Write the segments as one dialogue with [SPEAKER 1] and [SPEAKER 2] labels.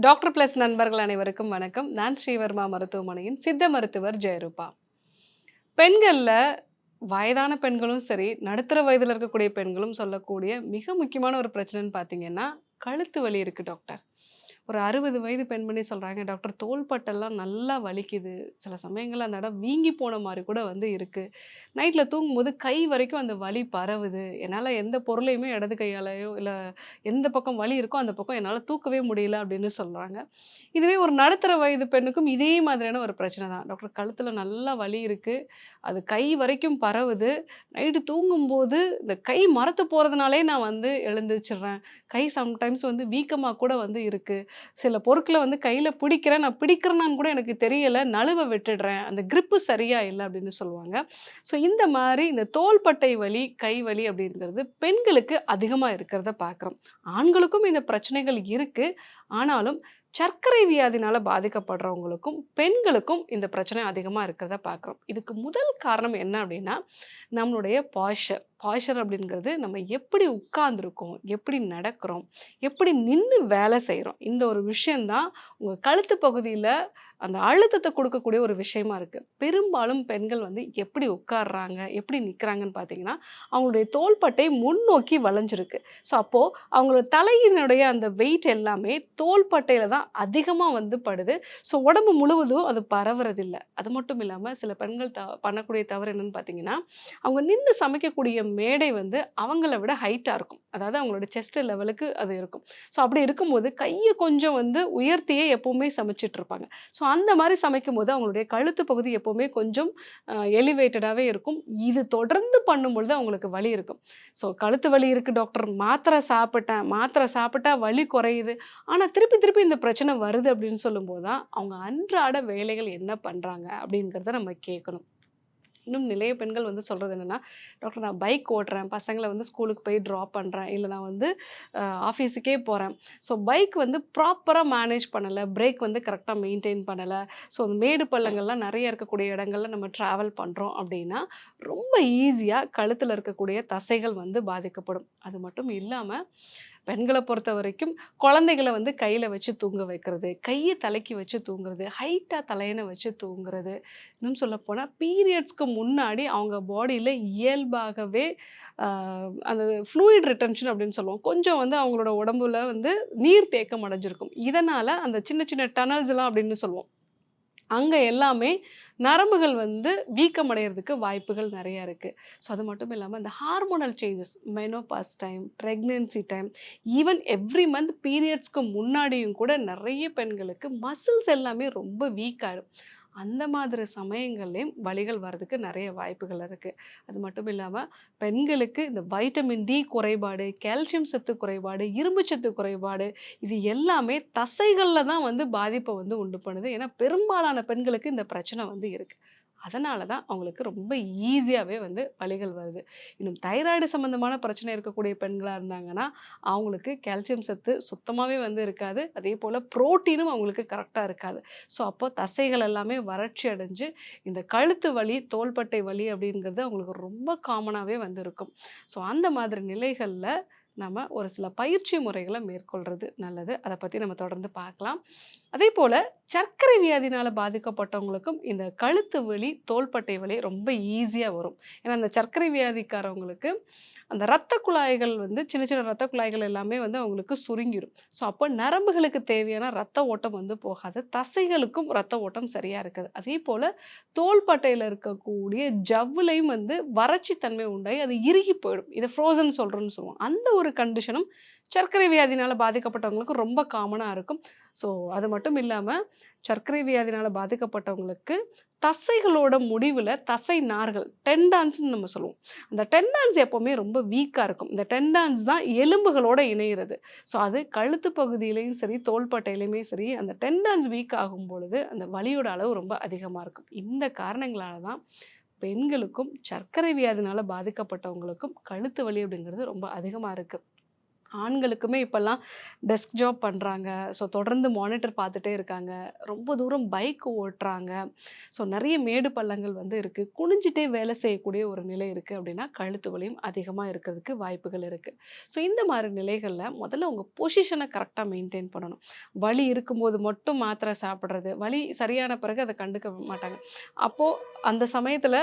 [SPEAKER 1] Doctor plus நண்பர்கள் அனைவருக்கும் வணக்கம். நான் ஸ்ரீவர்மா மருத்துவமனையின் சித்த மருத்துவர் ஜெயரூபா. பெண்கள்ல வயதான பெண்களும் சரி, நடுத்தர வயதில இருக்கக்கூடிய பெண்களும் சொல்லக்கூடிய மிக முக்கியமான ஒரு பிரச்சனைன்னு பார்த்தீங்கன்னா, கழுத்து வலி இருக்கு டாக்டர். ஒரு 60 வயது பெண்மணி சொல்றாங்க, டாக்டர் தோள்பட்டெல்லாம் நல்லா வலிக்குது. சில சமயங்கள்ல அந்த இடம் வீங்கி போன மாரி கூட இருக்கு. நைட்ல தூங்கும்போது கை வரைக்கும் அந்த வலி பரவுது. என்னால எந்த பொருளையுமே இடது கையாலயோ, இல்ல எந்த பக்கம் வலி இருக்கோ அந்த பக்கம் என்னால தூக்கவே முடியல அப்படின்னு சொல்றாங்க. இதுவே ஒரு நடுத்தர வயது பெண்ணுக்கும் இதே மாதிரியான ஒரு பிரச்சனை தான். டாக்டர் கழுத்துல நல்லா வலி இருக்கு. அது கை வரைக்கும் பரவுது. நைட்டு தூங்கும்போது இந்த கை மரத்து போறதுனாலே நான் எழுந்திரிச்சுடுறேன். கை சம்டைம்ஸ் வீக்கமா கூட இருக்கு. சில பொருட்கள கையில பிடிக்கிறேன். நான் பிடிக்கிறேனான்னு கூட எனக்கு தெரியல. நழுவ விட்டுடுறேன். அந்த கிரிப்பு சரியா இல்ல அப்படின்னு சொல்லுவாங்க. ஸோ இந்த மாரி இந்த தோள்பட்டை வலி, கை வலி அப்படிங்கிறது பெண்களுக்கு அதிகமா இருக்கிறத பார்க்குறோம். ஆண்களுக்கும் இந்த பிரச்சனைகள் இருக்கு. ஆனாலும் சர்க்கரை வியாதினால பாதிக்கப்படுறவங்களுக்கும், பெண்களுக்கும் இந்த பிரச்சனை அதிகமா இருக்கிறத பார்க்குறோம். இதுக்கு முதல் காரணம் என்ன அப்படின்னா, நம்மளுடைய பாய்ஸ்சர். பாய்ஸ்சர் அப்படிங்கிறது நம்ம எப்படி உட்கார்ந்துருக்கோம், எப்படி நடக்கிறோம், எப்படி நின்னு வேலை செய்றோம். இந்த ஒரு விஷயம் தான் உங்க கழுத்து பகுதியில அந்த அழுத்தத்த குடுக்கக்கூடிய ஒரு விஷயமா இருக்கு. பெரும்பாலும் பெண்கள் எப்படி உட்கார்றாங்க, எப்படி நிக்கிறாங்கன்னு பார்த்தீங்கன்னா, அவங்களுடைய தோள்பட்டை முன்னோக்கி வளைஞ்சிருக்கு. ஸோ அப்போ அவங்களோட தலையினுடைய அந்த வெயிட் எல்லாமே தோள்பட்டையில தான் அதிகமா படுது. ஸோ உடம்பு முழுவதும் அது பரவுறதில்ல. அது மட்டும் இல்லாம சில பெண்கள் பண்ணக்கூடிய தவறு என்னன்னு பார்த்தீங்கன்னா, அவங்க நின்னு சமைக்கக்கூடிய மேடை அவங்கள விட ஹைட்டா இருக்கும். அதாவது அவங்களோட செஸ்ட் லெவலுக்கு அது இருக்கும். ஸோ அப்படி இருக்கும்போது கைய கொஞ்சம் உயர்த்தியே எப்பவுமே சமைச்சுட்டு இருப்பாங்க. ஸோ அந்த மாரி சமைக்கும்போது அவங்களுடைய கழுத்து பகுதி எப்பவுமே கொஞ்சம் எலிவேட்டடாவே இருக்கும். இது தொடர்ந்து பண்ணும்பொழுது அவங்களுக்கு வலி இருக்கும். ஸோ கழுத்து வலி இருக்கு டாக்டர். மாத்திரை சாப்பிட்டேன். மாத்திரை சாப்பிட்டா வலி குறையுது. ஆனா திருப்பி திருப்பி இந்த பிரச்சனை வருது அப்படின்னு சொல்லும்போது தான், அவங்க அன்றாட வேலைகள் என்ன பண்றாங்க அப்படிங்கிறத நம்ம கேட்கணும். இன்னும் நிறைய பெண்கள் சொல்றது என்னன்னா, டாக்டர் நான் பைக் ஓட்டுறேன். பசங்கள ஸ்கூலுக்கு போய் ட்ராப் பண்றேன். இல்ல நான் ஆஃபீஸுக்கே போறேன். ஸோ பைக் ப்ராப்பரா மேனேஜ் பண்ணல. பிரேக் கரெக்ட்டா மெயின்டெயின் பண்ணல. ஸோ அந்த மேடு பள்ளங்கள்லாம் நெறைய இருக்கக்கூடிய இடங்கள்ல நம்ம ட்ராவல் பண்றோம் அப்டின்னா, ரொம்ப ஈஸியா கழுத்துல இருக்கக்கூடிய தசைகள் பாதிக்கப்படும். அது மட்டும் இல்லாம, பெண்கள பொறுத்தவரைக்கும் குழந்தைகள கையில வச்சு தூங்க வைக்கிறது, கைய தலைக்கு வச்சு தூங்குறது, ஹைட்டா தலையணை வச்சு தூங்குறது, இன்னும் சொல்லப்போனா பீரியட்ஸ்க்கு முன்னாடி அவங்க பாடியில இயல்பாகவே அ அந்த ஃப்ளூயிட் ரிட்டென்ஷன் அப்படின்னு சொல்லுவோம். கொஞ்சம் அவங்களோட உடம்புல நீர் தேக்கம் அடைஞ்சிருக்கும். இதனால அந்த சின்ன சின்ன டனல்ஸ்லாம் அப்படின்னு சொல்லுவோம். அங்க எல்லாமே நரம்புகள் வீக்கம் அடையறதுக்கு வாய்ப்புகள் நெறைய இருக்கு. ஸோ அது மட்டும் இல்லாம இந்த hormonal changes menopause time, pregnancy time, even every month பீரியட்ஸ்க்கு முன்னாடியும் கூட நெறைய பெண்களுக்கு மசில்ஸ் எல்லாமே ரொம்ப வீக் ஆயிடும். அந்த மாதிரி சமயங்கள்லயும் வலிகள் வர்றதுக்கு நெறைய வாய்ப்புகள் இருக்கு. அது மட்டும் இல்லாம பெண்களுக்கு இந்த வைட்டமின் டி குறைபாடு, கால்சியம் சத்து குறைபாடு, இரும்பு சத்து குறைபாடு இது எல்லாமே தசைகள்ல தான் பாதிப்ப உண்டு பண்ணுது. ஏன்னா, பெரும்பாலான பெண்களுக்கு இந்த பிரச்சனை இருக்கு. அதனால தான் அவங்களுக்கு ரொம்ப ஈஸியாவே வலிகள் வருது. இன்னும் தைராய்டு சம்மந்தமான பிரச்சனை இருக்கக்கூடிய பெண்களா இருந்தாங்கன்னா, அவங்களுக்கு கால்சியம் சத்து சுத்தமாவே இருக்காது. அதேபோல புரோட்டீனும் அவங்களுக்கு கரெக்ட்டா இருக்காது. ஸோ, அப்போ தசைகள் எல்லாமே வறட்சி அடைஞ்சு, இந்த கழுத்து வலி, தோள்பட்டை வலி அப்படிங்கிறது அவங்களுக்கு ரொம்ப காமனாவே இருக்கும். ஸோ, அந்த மாதிரி நிலைகள்ல நம்ம ஒரு சில பயிற்சி முறைகள மேற்கொள்றது நல்லது. அத பத்தி நம்ம தொடர்ந்து பார்க்கலாம். அதேபோல சர்க்கரை வியாதினால பாதிக்கப்பட்டவங்களுக்கும் இந்த கழுத்து வலி, தோள்பட்டை வலி ரொம்ப ஈஸியா வரும். ஏன்னா, அந்த சர்க்கரை வியாதிக்காரவங்களுக்கு அந்த இரத்த குழாய்கள் சின்ன சின்ன இரத்த குழாய்கள் எல்லாமே அவங்களுக்கு சுருங்கிரும். ஸோ, அப்போ நரம்புகளுக்கு தேவையான இரத்த ஓட்டம் போகாது. தசைகளுக்கும் இரத்த ஓட்டம் சரியா இருக்காது. அதேபோல தோள்பட்டையில இருக்கக்கூடிய ஜவ்வுலயும் வறட்சி தன்மை உண்டாகி அது இறுகி போயிடும். இத ஃப்ரோசன் சொல்றோம்ன்னு சொல்லுவோம். அந்த ஒரு கண்டிஷனும் சர்க்கரை வியாதினால பாதிக்கப்பட்டவங்களுக்கு ரொம்ப காமனா இருக்கும். ஸோ, அது மட்டும் இல்லாம சர்க்கரை வியாதினால பாதிக்கப்பட்டவங்களுக்கு தசைகளோட முடிவுல தசை நார்கள் டெண்டான்ஸ்ன்னு நம்ம சொல்லுவோம். அந்த டெண்டான்ஸ் எப்பவுமே ரொம்ப வீக்கா இருக்கும். இந்த டெண்டான்ஸ் தான் எலும்புகளோட இணையிறது. ஸோ, அது கழுத்து பகுதியிலயும் சரி, தோள்பட்டையிலயுமே சரி, அந்த டெண்டான்ஸ் வீக் ஆகும் பொழுது அந்த வலியோட அளவு ரொம்ப அதிகமா இருக்கும். இந்த காரணங்களால தான் பெண்களுக்கும் சர்க்கரை வியாதினால பாதிக்கப்பட்டவங்களுக்கும் கழுத்து வலி அப்படிங்கிறது ரொம்ப அதிகமா இருக்கு. ஆண்களுக்குமே இப்பல்லாம் டெஸ்க் ஜாப் பண்றாங்க. ஸோ தொடர்ந்து மானிட்டர் பார்த்துட்டே இருக்காங்க. ரொம்ப தூரம் பைக் ஓட்டுறாங்க. ஸோ நெறைய மேடு பள்ளங்கள் வந்து இருக்கு. குனிஞ்சுட்டே வேலை செய்யக்கூடிய ஒரு நிலை இருக்கு அப்படின்னா, கழுத்து வலியும் அதிகமா இருக்கிறதுக்கு வாய்ப்புகள் இருக்கு. ஸோ இந்த மாரி நிலைகள்ல முதல்ல உங்க பொசிஷன கரெக்ட்டா மெயின்டெயின் பண்ணணும். வலி இருக்கும்போது மட்டும் மாத்திரை சாப்பிடுறது, வலி சரியான பிறகு அத கண்டுக்க மாட்டாங்க. அப்போ அந்த சமயத்துல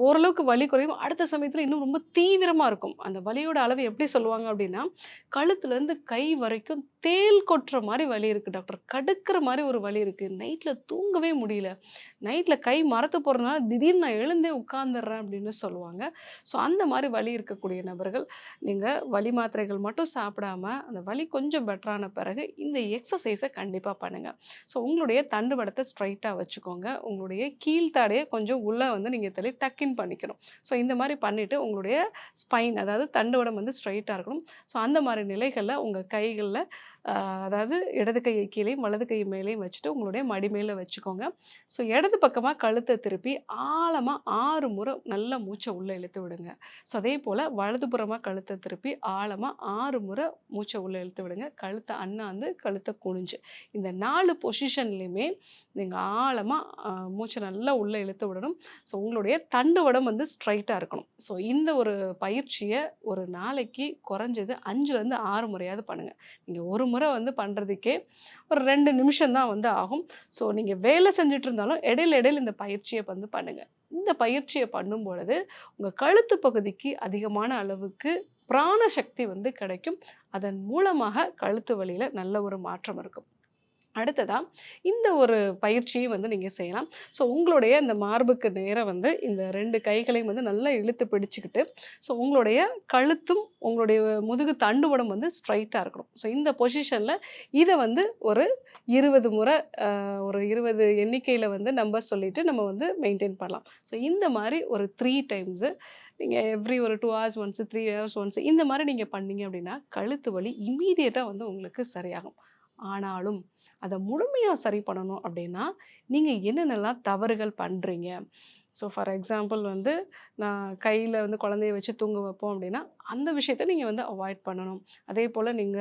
[SPEAKER 1] ஓரளவுக்கு வலி குறையும். அடுத்த சமயத்துல இன்னும் ரொம்ப தீவிரமா இருக்கும். அந்த வலியோட அளவு எப்படி சொல்லுவாங்க அப்படின்னா, கழுத்துலேருந்து கை வரைக்கும் தேள் கொட்டுற மாரி வலி இருக்கு டாக்டர். கடுக்குற மாரி ஒரு வலி இருக்கு. நைட்ல தூங்கவே முடியல. நைட்ல கை மரத்து போறனால திடீர்னு நான் எழுந்தே உட்கார்ந்துடுறேன் அப்படின்னு சொல்லுவாங்க. ஸோ அந்த மாரி வலி இருக்கக்கூடிய நபர்கள், நீங்க வலி மாத்திரைகள் மட்டும் சாப்பிடாம, அந்த வலி கொஞ்சம் பெட்டரான பிறகு இந்த எக்ஸர்சைஸ கண்டிப்பா பண்ணுங்க. ஸோ உங்களுடைய தண்டுவடத்த ஸ்ட்ரைட்டா வச்சுக்கோங்க. உங்களுடைய கீழ்த்தாடைய கொஞ்சம் உள்ள வந்து நீங்க தள்ளி டக் இன் பண்ணிக்கணும். ஸோ இந்த மாரி பண்ணிட்டு உங்களுடைய ஸ்பைன் அதாவது தண்டுவடம் வந்து ஸ்ட்ரெயிட்டா இருக்கணும். ஸோ அந்த மாரி நிலைகள்ல உங்க கைகள்ல அ அதாவது இடது கையை கீழேயும், வலது கை மேலேயும் வச்சுட்டு உங்களுடைய மடி மேல வச்சுக்கோங்க. ஸோ இடது பக்கமா கழுத்த திருப்பி ஆழமா 6 முறை நல்லா மூச்ச உள்ள இழுத்து விடுங்க. ஸோ அதேபோல வலதுபுறமா கழுத்த திருப்பி ஆழமா 6 முறை மூச்ச உள்ள இழுத்து விடுங்க. கழுத்த அண்ணாந்து, கழுத்த குனிஞ்சு. இந்த 4 பொசிஷன்லயுமே நீங்க ஆழமா மூச்ச நல்லா உள்ள இழுத்து விடணும். ஸோ உங்களுடைய தண்டுவடம் வந்து ஸ்ட்ரைட்டா இருக்கணும். ஸோ இந்த ஒரு பயிற்சிய ஒரு நாளைக்கு குறைஞ்சது 5லேருந்து 6 முறையாவது பண்ணுங்க. நீங்க ஒரு முறை வந்து பண்றதுக்கே ஒரு 2 நிமிஷம் தான் வந்து ஆகும். ஸோ நீங்க வேலை செஞ்சுட்டு இருந்தாலும் இடையில இடையில இந்த பயிற்சிய வந்து பண்ணுங்க. இந்த பயிற்சிய பண்ணும்பொழுது, உங்க கழுத்து பகுதிக்கு அதிகமான அளவுக்கு பிராண சக்தி வந்து கிடைக்கும். அதன் மூலமாக கழுத்து வலியில நல்ல ஒரு மாற்றம் இருக்கும். அடுத்ததா, இந்த ஒரு பயிற்சியும் வந்து நீங்க செய்யலாம். ஸோ உங்களுடைய இந்த மார்புக்கு நேரா வந்து இந்த 2 கைகளையும் வந்து நல்லா இழுத்து பிடிச்சுக்கிட்டு, ஸோ உங்களுடைய கழுத்தும், உங்களுடைய முதுகு தண்டுவடம் வந்து ஸ்ட்ரெய்ட்டா இருக்கணும். ஸோ இந்த பொசிஷன்ல இத வந்து ஒரு 20 முறை ஒரு 20 எண்ணிக்கையில வந்து நம்பர் சொல்லிட்டு நம்ம வந்து மெயின்டெயின் பண்ணலாம். ஸோ இந்த மாரி ஒரு 3 டைம்ஸு நீங்க எவ்ரி ஒரு 2 ஹார்ஸ் ஒன்ஸ், 3 ஹார்ஸ் ஒன்ஸ் இந்த மாரி நீங்க பண்ணீங்க அப்டின்னா, கழுத்து வலி இம்மீடியட்டா வந்து உங்களுக்கு சரியாகும். ஆனாலும், அத முழுமையா சரி பண்ணணும் அப்டின்னா, நீங்க என்னென்னலாம் தவறுகள் பண்றீங்க? ஸோ ஃபார் எக்ஸாம்பிள் வந்து, நான் கையில வந்து குழந்தைய வச்சு தூங்க வைப்போம் அப்டின்னா, அந்த விஷயத்த நீங்க வந்து அவாய்ட் பண்ணணும். அதேபோல நீங்க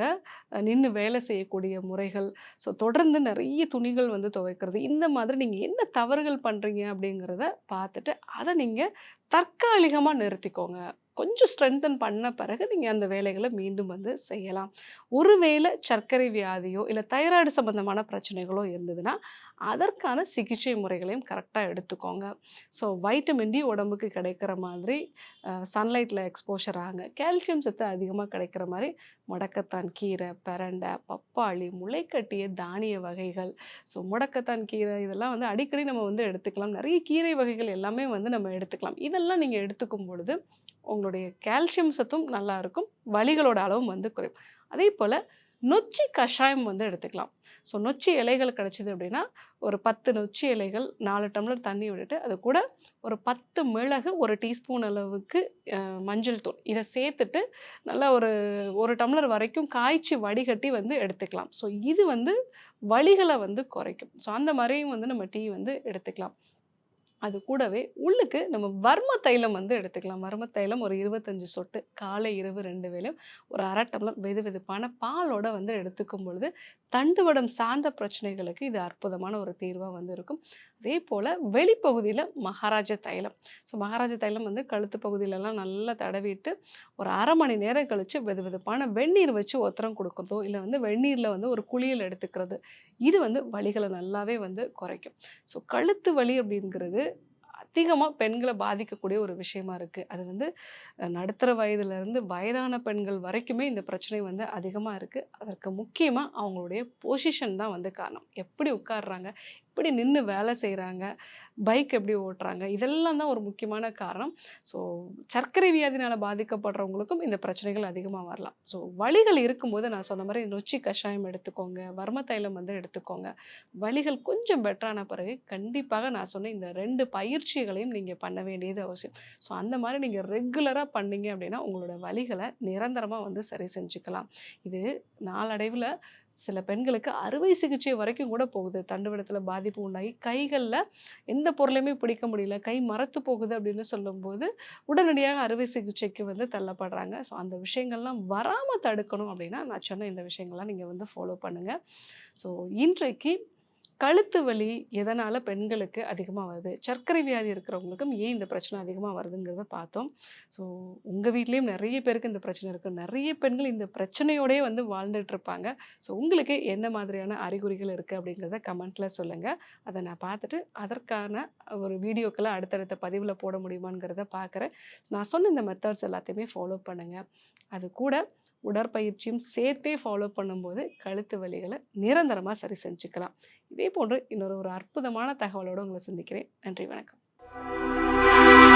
[SPEAKER 1] நின்னு வேலை செய்யக்கூடிய முறைகள், ஸோ தொடர்ந்து நெறைய துணிகள் வந்து துவைக்கிறது, இந்த மாதிரி நீங்க என்ன தவறுகள் பண்றீங்க அப்டிங்கிறத பார்த்துட்டு, அத நீங்க தற்காலிகமா நிறுத்திக்கோங்க. கொஞ்சம் ஸ்ட்ரெங்தன் பண்ண பிறகு நீங்க அந்த வேலைகள மீண்டும் வந்து செய்யலாம். ஒருவேளை சர்க்கரை வியாதியோ, இல்ல தைராய்டு சம்பந்தமான பிரச்சனைகளோ இருந்ததுன்னா, அதற்கான சிகிச்சை முறைகளையும் கரெக்ட்டா எடுத்துக்கோங்க. ஸோ வைட்டமின் டி உடம்புக்கு கிடைக்கிற மாதிரி சன்லைட்ல எக்ஸ்போஷர் ஆகுங்க. கால்சியம் சத்து அதிகமா கிடைக்கிற மாரி முடக்கத்தான் கீரை, பிரண்டை, பப்பாளி, முளைக்கட்டிய தானிய வகைகள். ஸோ முடக்கத்தான் கீரை இதெல்லாம் வந்து அடிக்கடி நம்ம வந்து எடுத்துக்கலாம். நெறைய கீரை வகைகள் எல்லாமே வந்து நம்ம எடுத்துக்கலாம். இதெல்லாம் நீங்க எடுத்துக்கும் பொழுது, உங்களுடைய கால்சியம் சத்தும் நல்லா இருக்கும். வலிகளோட அளவும் வந்து குறையும். அதேபோல நொச்சி கஷாயம் வந்து எடுத்துக்கலாம். ஸோ நொச்சி இலைகள் கிடைச்சது அப்படின்னா, ஒரு 10 நொச்சி இலைகள் 4 டம்ளர் தண்ணி விட்டுட்டு, அது கூட ஒரு 10 மிளகு, 1 டீஸ்பூன் அளவுக்கு மஞ்சள் தூள் இத சேர்த்துட்டு, நல்லா ஒரு 1 டம்ளர் வரைக்கும் காய்ச்சி வடிகட்டி வந்து எடுத்துக்கலாம். ஸோ இது வந்து வலிகள வந்து குறைக்கும். ஸோ அந்த மாரியும் வந்து நம்ம டீ வந்து எடுத்துக்கலாம். அது கூடவே உள்ளுக்கு நம்ம வர்ம தைலம் வந்து எடுத்துக்கலாம். வர்ம தைலம் ஒரு 25 சொட்டு காலை, இரவு 2 வேளையும் ஒரு 1/2 டம்ளர் வெதுவெதுப்பான பாலோட வந்து எடுத்துக்கும் பொழுது, தண்டுவடம் சார்ந்த பிரச்சனைகளுக்கு இது அற்புதமான ஒரு தீர்வா வந்து இருக்கும். அதேபோல வெளிப்பகுதியில மகாராஜா தைலம். ஸோ மகாராஜா தைலம் வந்து கழுத்து பகுதியிலலாம் நல்லா தடவிட்டு, ஒரு 1/2 மணி நேரம் கழிச்சு வெதுவெதுப்பான வெந்நீர் வச்சு ஒத்தடம் குடுக்குறதோ, இல்ல வந்து வெந்நீர்ல வந்து ஒரு குளியல் எடுத்துக்கிறது. இது வந்து வலிகள நல்லாவே வந்து குறைக்கும். ஸோ கழுத்து வலி அப்படிங்கிறது அதிகமா பெண்கள பாதிக்கக்கூடிய ஒரு விஷயமா இருக்கு. அது வந்து நடுத்தர வயதிலிருந்து வயதான பெண்கள் வரைக்குமே இந்த பிரச்சனை வந்து அதிகமா இருக்கு. அதற்கு முக்கியமா அவங்களுடைய பொசிஷன் தான் வந்து காரணம். எப்படி உட்கார்றாங்க? எப்படி நின்னு வேலை செய்றாங்க? பைக் எப்படி ஓட்டுறாங்க? இதெல்லாம் தான் ஒரு முக்கியமான காரணம். ஸோ சர்க்கரை வியாதினால பாதிக்கப்படுறவங்களுக்கும் இந்த பிரச்சனைகள் அதிகமா வரலாம். ஸோ வலிகள் இருக்கும்போது நான் சொன்ன மாரி நொச்சி கஷாயம் எடுத்துக்கோங்க. வர்ம தைலம் வந்து எடுத்துக்கோங்க. வலிகள் கொஞ்சம் பெட்டரான பிறகு கண்டிப்பாக நான் சொன்ன இந்த 2 பயிற்சிகளையும் நீங்க பண்ண வேண்டியது அவசியம். ஸோ அந்த மாரி நீங்க ரெகுலரா பண்ணீங்க அப்படின்னா, உங்களோட வலிகள நிரந்தரமா வந்து சரி செஞ்சுக்கலாம். இது நாளடைவுல சில பெண்களுக்கு அறுவை சிகிச்சை வரைக்கும் கூட போகுது. தண்டுவடத்தில பாதிப்பு உண்டாகி கைகள்ல எந்த பொருளையுமே பிடிக்க முடியல. கை மரத்து போகுது அப்படின்னு சொல்லும்போது, உடனடியாக அறுவை சிகிச்சைக்கு வந்து தள்ளப்படுறாங்க. ஸோ அந்த விஷயங்கள்லாம் வராம தடுக்கணும் அப்படின்னா, நான் சொன்ன இந்த விஷயங்கள்லாம் நீங்க வந்து ஃபாலோ பண்ணுங்க. ஸோ இன்றைக்கு கழுத்து வலி எதனால பெண்களுக்கு அதிகமா வருது? சர்க்கரை வியாதி இருக்கிறவங்களுக்கும் ஏன் இந்த பிரச்சனை அதிகமா வருதுங்கிறத பார்த்தோம். ஸோ உங்க வீட்லயும் நெறைய பேருக்கு இந்த பிரச்சனை இருக்கு. நெறைய பெண்கள் இந்த பிரச்சனையோடயே வந்து வாழ்ந்துட்டு இருப்பாங்க. ஸோ உங்களுக்கு என்ன மாதிரியான அறிகுறிகள் இருக்கு அப்படிங்கிறத கமெண்ட்ல சொல்லுங்க. அத நான் பார்த்துட்டு அதற்கான ஒரு வீடியோக்கள அடுத்தடுத்த பதிவுல போட முடியுமாங்கிறத பார்க்குறேன். நான் சொன்ன இந்த மெத்தட்ஸ் எல்லாத்தையுமே ஃபாலோ பண்ணுங்க. அது கூட உடற்பயிற்சியும் சேர்த்தே ஃபாலோ பண்ணும்போது கழுத்து வலிகள நிரந்தரமா சரி செஞ்சுக்கலாம். இதே போன்று இன்னொரு ஒரு அற்புதமான தகவலோட உங்கள சந்திக்கிறேன். நன்றி, வணக்கம்.